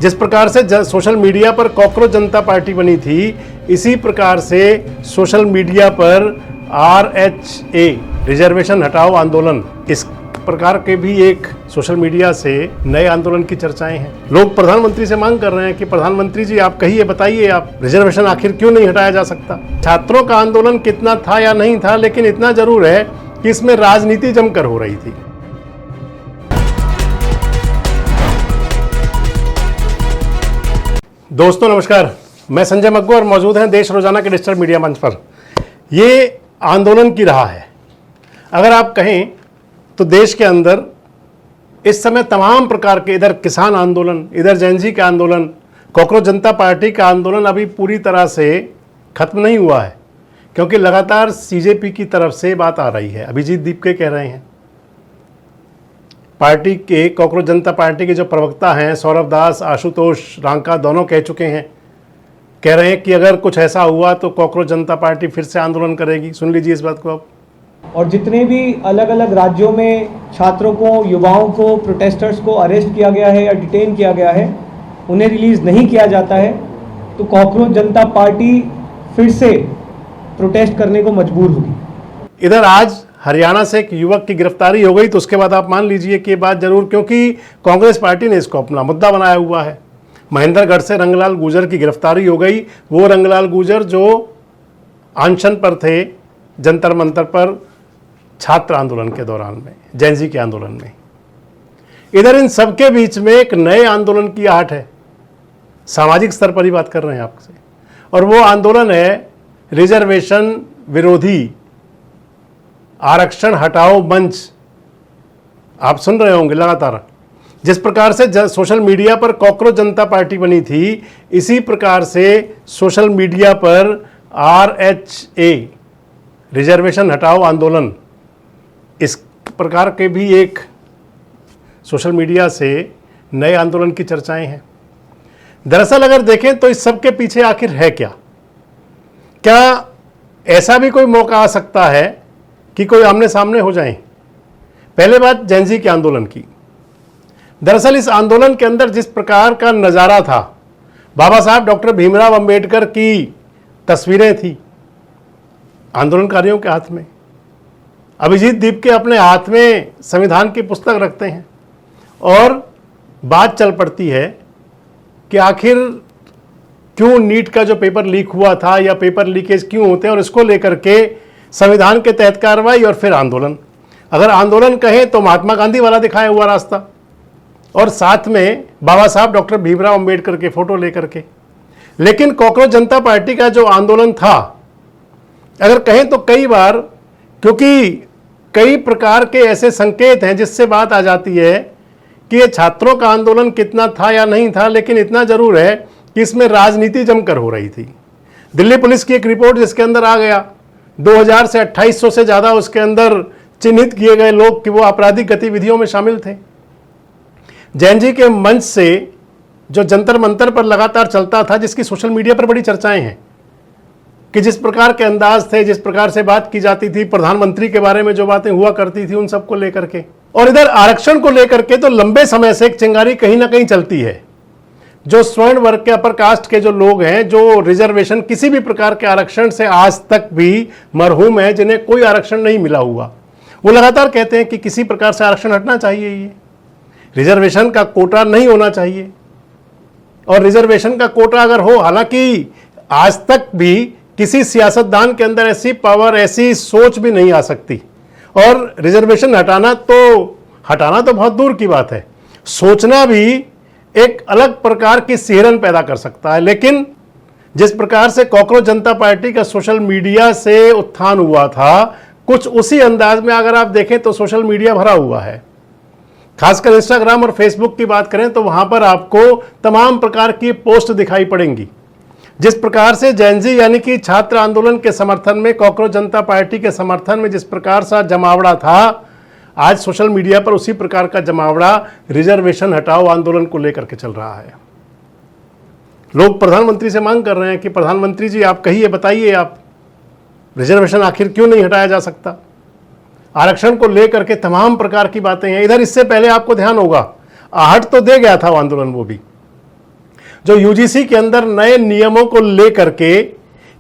जिस प्रकार से सोशल मीडिया पर कॉकरोच जनता पार्टी बनी थी, इसी प्रकार से सोशल मीडिया पर RHA रिजर्वेशन हटाओ आंदोलन, इस प्रकार के भी एक सोशल मीडिया से नए आंदोलन की चर्चाएं हैं। लोग प्रधानमंत्री से मांग कर रहे हैं कि प्रधानमंत्री जी आप कहिए, बताइए आप रिजर्वेशन आखिर क्यों नहीं हटाया जा सकता। छात्रों का आंदोलन कितना था या नहीं था, लेकिन इतना जरूर है कि इसमें राजनीति जमकर हो रही थी। दोस्तों नमस्कार, मैं संजय मग्गू और मौजूद हैं देश रोजाना के डिजिटल मीडिया मंच पर। ये आंदोलन की राह है। अगर आप कहें तो देश के अंदर इस समय तमाम प्रकार के, इधर किसान आंदोलन, इधर जेनजी का आंदोलन, कॉकरोच जनता पार्टी का आंदोलन अभी पूरी तरह से खत्म नहीं हुआ है, क्योंकि लगातार CJP की तरफ से बात आ रही है। अभिजीत दीपके कह रहे हैं, पार्टी के कॉकरोच जनता पार्टी के जो प्रवक्ता हैं सौरभ दास, आशुतोष रांका दोनों कह चुके हैं, कह रहे हैं कि अगर कुछ ऐसा हुआ तो कॉकरोच जनता पार्टी फिर से आंदोलन करेगी। सुन लीजिए इस बात को आप। और जितने भी अलग अलग राज्यों में छात्रों को, युवाओं को, प्रोटेस्टर्स को अरेस्ट किया गया है या डिटेन किया गया है, उन्हें रिलीज़ नहीं किया जाता है तो कॉकरोच जनता पार्टी फिर से प्रोटेस्ट करने को मजबूर होगी। इधर आज हरियाणा से एक युवक की गिरफ्तारी हो गई, तो उसके बाद आप मान लीजिए कि ये बात जरूर, क्योंकि कांग्रेस पार्टी ने इसको अपना मुद्दा बनाया हुआ है। महेंद्रगढ़ से रंगलाल गुर्जर की गिरफ्तारी हो गई। वो रंगलाल गुर्जर जो अनशन पर थे जंतर मंतर पर छात्र आंदोलन के दौरान में, जेनजी के आंदोलन में। इधर इन सबके बीच में एक नए आंदोलन की आहट है। सामाजिक स्तर पर ही बात कर रहे हैं आपसे, और वो आंदोलन है रिजर्वेशन विरोधी आरक्षण हटाओ मंच। आप सुन रहे होंगे लगातार। जिस प्रकार से सोशल मीडिया पर कॉकरोच जनता पार्टी बनी थी, इसी प्रकार से सोशल मीडिया पर RHA रिजर्वेशन हटाओ आंदोलन, इस प्रकार के भी एक सोशल मीडिया से नए आंदोलन की चर्चाएं हैं। दरअसल अगर देखें तो इस सब के पीछे आखिर है क्या? क्या ऐसा भी कोई मौका आ सकता है कि कोई आमने सामने हो जाएं? पहले बात जेनजी के आंदोलन की। दरअसल इस आंदोलन के अंदर जिस प्रकार का नज़ारा था, बाबा साहब डॉक्टर भीमराव अंबेडकर की तस्वीरें थी आंदोलनकारियों के हाथ में। अभिजीत दीपके अपने हाथ में संविधान की पुस्तक रखते हैं, और बात चल पड़ती है कि आखिर क्यों नीट का जो पेपर लीक हुआ था या पेपर लीकेज क्यों होते हैं, और इसको लेकर के संविधान के तहत कार्रवाई और फिर आंदोलन। अगर आंदोलन कहें तो महात्मा गांधी वाला दिखाया हुआ रास्ता, और साथ में बाबा साहब डॉक्टर भीमराव अंबेडकर के फोटो लेकर के। लेकिन कॉकरोच जनता पार्टी का जो आंदोलन था, अगर कहें तो कई बार, क्योंकि कई प्रकार के ऐसे संकेत हैं जिससे बात आ जाती है कि ये छात्रों का आंदोलन कितना था या नहीं था, लेकिन इतना जरूर है कि इसमें राजनीति जमकर हो रही थी। दिल्ली पुलिस की एक रिपोर्ट जिसके अंदर आ गया 2000 से 2800 से ज़्यादा उसके अंदर चिन्हित किए गए लोग कि वो आपराधिक गतिविधियों में शामिल थे। जेनजी के मंच से जो जंतर मंतर पर लगातार चलता था, जिसकी सोशल मीडिया पर बड़ी चर्चाएं हैं कि जिस प्रकार के अंदाज थे, जिस प्रकार से बात की जाती थी, प्रधानमंत्री के बारे में जो बातें हुआ करती थी, उन सबको लेकर के, और इधर आरक्षण को लेकर के तो लंबे समय से एक चिंगारी कहीं ना कहीं चलती है। जो स्वर्ण वर्ग के, अपर कास्ट के जो लोग हैं, जो रिजर्वेशन, किसी भी प्रकार के आरक्षण से आज तक भी मरहूम है, जिन्हें कोई आरक्षण नहीं मिला हुआ, वो लगातार कहते हैं कि किसी प्रकार से आरक्षण हटना चाहिए, ये रिजर्वेशन का कोटा नहीं होना चाहिए। और रिजर्वेशन का कोटा अगर हो, हालांकि आज तक भी किसी सियासतदान के अंदर ऐसी पावर, ऐसी सोच भी नहीं आ सकती, और रिजर्वेशन हटाना तो बहुत दूर की बात है, सोचना भी एक अलग प्रकार की सिहरन पैदा कर सकता है। लेकिन जिस प्रकार से कॉकरोच जनता पार्टी का सोशल मीडिया से उत्थान हुआ था, कुछ उसी अंदाज में अगर आप देखें तो सोशल मीडिया भरा हुआ है। खासकर इंस्टाग्राम और फेसबुक की बात करें तो वहां पर आपको तमाम प्रकार की पोस्ट दिखाई पड़ेंगी। जिस प्रकार से जेनजी यानी कि छात्र आंदोलन के समर्थन में, कॉकरोच जनता पार्टी के समर्थन में जिस प्रकार सा जमावड़ा था, आज सोशल मीडिया पर उसी प्रकार का जमावड़ा रिजर्वेशन हटाओ आंदोलन को लेकर के चल रहा है। लोग प्रधानमंत्री से मांग कर रहे हैं कि प्रधानमंत्री जी आप कहिए, बताइए आप रिजर्वेशन आखिर क्यों नहीं हटाया जा सकता। आरक्षण को लेकर के तमाम प्रकार की बातें हैं। इधर इससे पहले आपको ध्यान होगा, आहट तो दे गया था वो आंदोलन, वो भी जो यूजीसी के अंदर नए नियमों को लेकर के,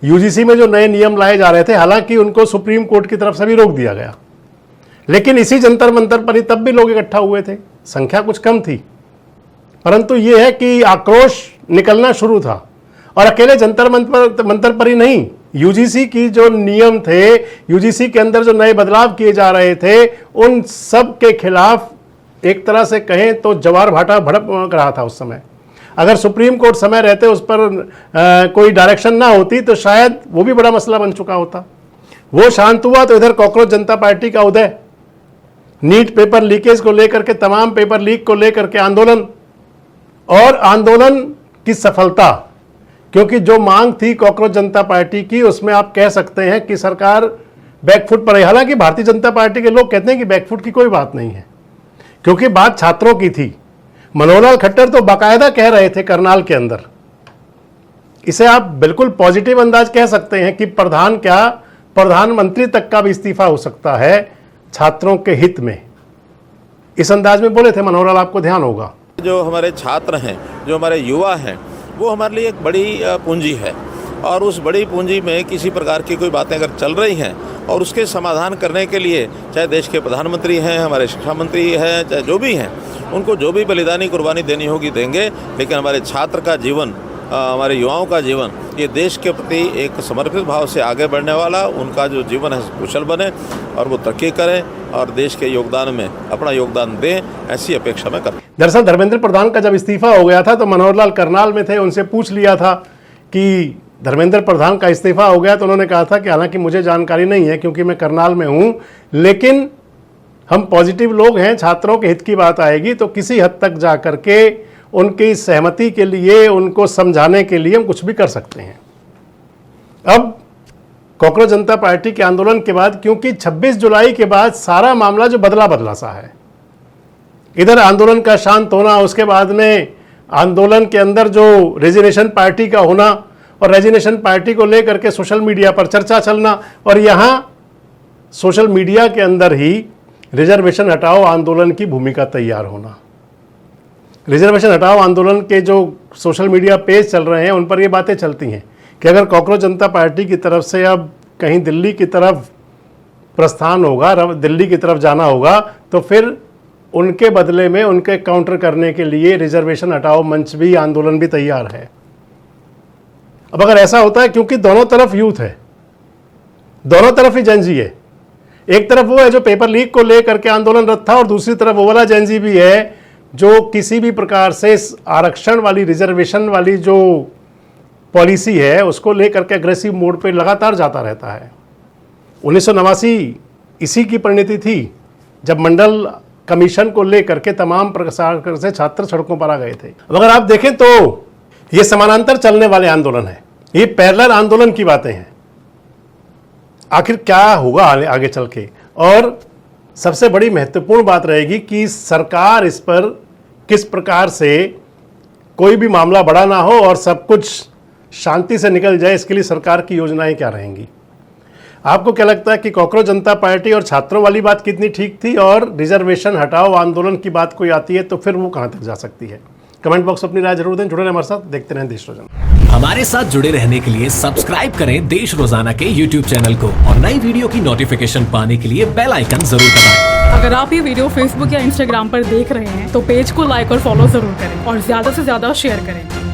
यूजीसी में जो नए नियम लाए जा रहे थे, हालांकि उनको सुप्रीम कोर्ट की तरफ से भी रोक दिया गया, लेकिन इसी जंतर मंतर पर ही तब भी लोग इकट्ठा हुए थे, संख्या कुछ कम थी, परंतु यह है कि आक्रोश निकलना शुरू था। और अकेले जंतर मंतर पर ही नहीं, यूजीसी की जो नियम थे, यूजीसी के अंदर जो नए बदलाव किए जा रहे थे, उन सब के खिलाफ एक तरह से कहें तो जवार भाटा भड़क रहा था उस समय। अगर सुप्रीम कोर्ट समय रहते उस पर कोई डायरेक्शन ना होती तो शायद वो भी बड़ा मसला बन चुका होता। वो शांत हुआ तो इधर कॉकरोच जनता पार्टी का उदय, नीट पेपर लीकेज को लेकर के, तमाम पेपर लीक को लेकर के आंदोलन, और आंदोलन की सफलता, क्योंकि जो मांग थी कॉकरोच जनता पार्टी की, उसमें आप कह सकते हैं कि सरकार बैकफुट पर है। हालांकि भारतीय जनता पार्टी के लोग कहते हैं कि बैकफुट की कोई बात नहीं है, क्योंकि बात छात्रों की थी। मनोहर लाल खट्टर तो बाकायदा कह रहे थे करनाल के अंदर, इसे आप बिल्कुल पॉजिटिव अंदाज कह सकते हैं कि प्रधान क्या, प्रधानमंत्री तक का भी इस्तीफा हो सकता है छात्रों के हित में, इस अंदाज में बोले थे मनोहर लाल, आपको ध्यान होगा। जो हमारे छात्र हैं, जो हमारे युवा हैं, वो हमारे लिए एक बड़ी पूंजी है, और उस बड़ी पूंजी में किसी प्रकार की कोई बातें अगर चल रही हैं और उसके समाधान करने के लिए चाहे देश के प्रधानमंत्री हैं, हमारे शिक्षा मंत्री हैं, चाहे जो भी हैं, उनको जो भी बलिदानी कुर्बानी देनी होगी देंगे, लेकिन हमारे छात्र का जीवन, हमारे युवाओं का जीवन, ये देश के प्रति एक समर्पित भाव से आगे बढ़ने वाला, उनका जो जीवन है कुशल बने और वो तरक्की करें और देश के योगदान में अपना योगदान दें, ऐसी अपेक्षा मैं करता हूं। दरअसल धर्मेंद्र प्रधान का जब इस्तीफा हो गया था तो मनोहर लाल करनाल में थे, उनसे पूछ लिया था कि धर्मेंद्र प्रधान का इस्तीफा हो गया, तो उन्होंने कहा था कि हालांकि मुझे जानकारी नहीं है क्योंकि मैं करनाल में हूं, लेकिन हम पॉजिटिव लोग हैं, छात्रों के हित की बात आएगी तो किसी हद तक जा करके उनकी सहमति के लिए, उनको समझाने के लिए हम कुछ भी कर सकते हैं। अब कॉकरोच जनता पार्टी के आंदोलन के बाद, क्योंकि 26 जुलाई के बाद सारा मामला जो बदला सा है, इधर आंदोलन का शांत होना, उसके बाद में आंदोलन के अंदर जो रेजिग्नेशन पार्टी का होना और रेजिग्नेशन पार्टी को लेकर के सोशल मीडिया पर चर्चा चलना, और यहाँ सोशल मीडिया के अंदर ही रिजर्वेशन हटाओ आंदोलन की भूमिका तैयार होना। रिजर्वेशन हटाओ आंदोलन के जो सोशल मीडिया पेज चल रहे हैं उन पर ये बातें चलती हैं कि अगर कॉकरोच जनता पार्टी की तरफ से अब कहीं दिल्ली की तरफ प्रस्थान होगा, दिल्ली की तरफ जाना होगा, तो फिर उनके बदले में, उनके काउंटर करने के लिए रिजर्वेशन हटाओ मंच भी, आंदोलन भी तैयार है। अब अगर ऐसा होता है, क्योंकि दोनों तरफ यूथ है, दोनों तरफ ही जेनजी है, एक तरफ वो है जो पेपर लीक को लेकर के आंदोलनरत था और दूसरी तरफ वो वाला जेनजी भी है जो किसी भी प्रकार से आरक्षण वाली, रिजर्वेशन वाली जो पॉलिसी है उसको लेकर के अग्रेसिव मोड पे लगातार जाता रहता है। 1989 इसी की परिणति थी जब मंडल कमीशन को लेकर के तमाम प्रकार से छात्र सड़कों पर आ गए थे। अब अगर आप देखें तो ये समानांतर चलने वाले आंदोलन है, ये पैरेलल आंदोलन की बातें हैं। आखिर क्या होगा आगे चल के, और सबसे बड़ी महत्वपूर्ण बात रहेगी कि सरकार इस पर किस प्रकार से कोई भी मामला बड़ा ना हो और सब कुछ शांति से निकल जाए, इसके लिए सरकार की योजनाएं क्या रहेंगी। आपको क्या लगता है कि कॉकरोच जनता पार्टी और छात्रों वाली बात कितनी ठीक थी, और रिजर्वेशन हटाओ आंदोलन की बात कोई आती है तो फिर वो कहां तक जा सकती है? कमेंट बॉक्स अपनी राय जरूर दें। जुड़े रहें हमारे साथ, देखते रहें देश रोजाना। हमारे साथ जुड़े रहने के लिए सब्सक्राइब करें देश रोजाना के YouTube चैनल को और नई वीडियो की नोटिफिकेशन पाने के लिए बेल आइकन जरूर दबाएं। अगर आप ये वीडियो Facebook या Instagram पर देख रहे हैं तो पेज को लाइक और फॉलो जरूर करें और ज्यादा से ज्यादा शेयर करें।